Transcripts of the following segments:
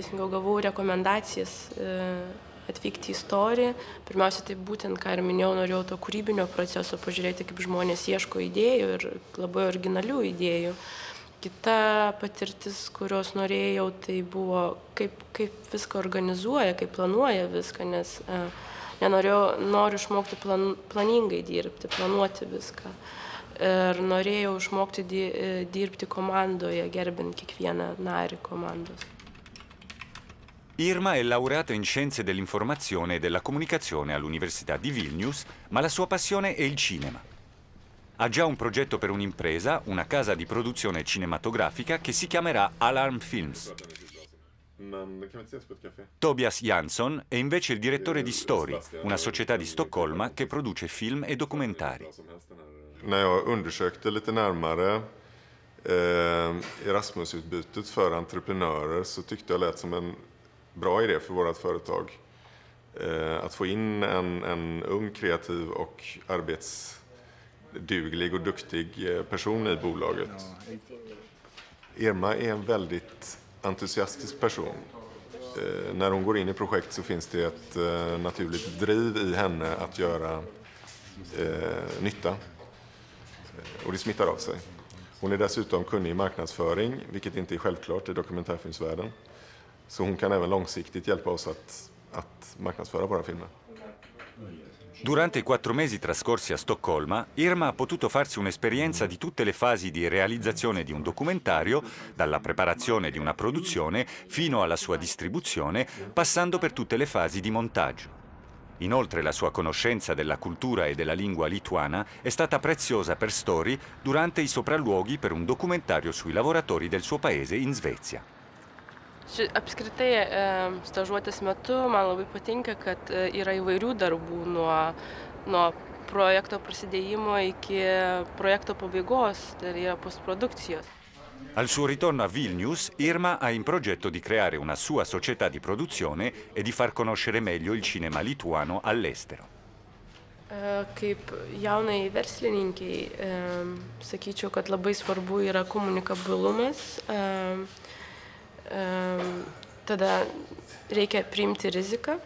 teisingiau gavau rekomendacijas atvykti į istoriją. Pirmiausia, tai būtent, ką ir minėjau, norėjau to kūrybinio proceso pažiūrėti, kaip žmonės ieško idėjų ir labai originalių idėjų. Kita patirtis, kurios norėjau, tai buvo, kaip viską organizuoja, kaip planuoja viską, nes noriu išmokti planingai dirbti, planuoti viską. Ir norėjau išmokti dirbti komandoje, gerbint kiekvieną narį komandos. Irma è laureata in Scienze dell'Informazione e della Comunicazione all'Università di Vilnius, ma la sua passione è il cinema. Ha già un progetto per un'impresa, una casa di produzione cinematografica che si chiamerà Alarm Films. Tobias Jansson è invece il direttore di Story, una società di Stoccolma che produce film e documentari. När jag undersökte lite närmare Erasmusutbytet för entreprenörer så tyckte jag lät som en bra idé för vårt företag. Att få in en ung, kreativ och arbetsduglig och duktig person i bolaget. Irma är en väldigt entusiastisk person. När hon går in i projekt så finns det ett naturligt driv i henne att göra nytta. Och det smittar av sig. Hon är dessutom kunnig i marknadsföring, vilket inte är självklart i dokumentärfilmsvärlden. Så hon kan även långsiktigt hjälpa oss att marknadsföra våra filmer. Durante i 4 mesi trascorsi a Stoccolma, Irma ha potuto farsi un'esperienza di tutte le fasi di realizzazione di un documentario, dalla preparazione di una produzione fino alla sua distribuzione, passando per tutte le fasi di montaggio. Inoltre la sua conoscenza della cultura e della lingua lituana è stata preziosa per Story durante i sopralluoghi per un documentario sui lavoratori del suo paese in Svezia. Apskritai, stažuotės metu man labai patinka, kad yra įvairių darbų nuo projekto prasidėjimo iki projekto pabaigos, tai yra postprodukcijos. Al suo ritorno a Vilnius, Irma ha in progetto di creare una sua società di produzione e di far conoscere meglio il cinema lituano all'estero. Kaip jaunai verslininkiai, sakyčiau, kad labai svarbu yra komunikabilumas. Tada reikia priimti riziką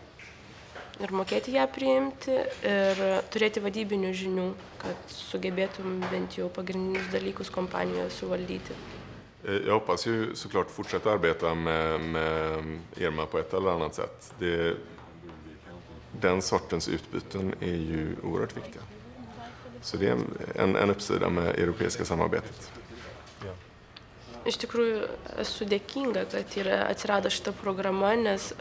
ir mokėti ją priimti ir turėti vadybinių žinių, kad sugebėtum bent jau pagrindinius dalykus kompanijoje suvaldyti. Jag hoppas ju såklart fortsätta arbeta med Irma på ett eller annat sätt. Den sortens utbyten är ju oerhört viktiga. Så det är en uppsida med europeiska samarbetet. Iš tikrųjų, esu dėkinga, kad atsirado šita programa, nes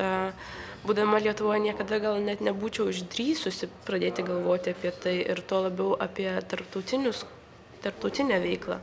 būdama Lietuvoje niekada gal net nebūčiau išdrįsusi pradėti galvoti apie tai ir to labiau apie tarptautinę veiklą.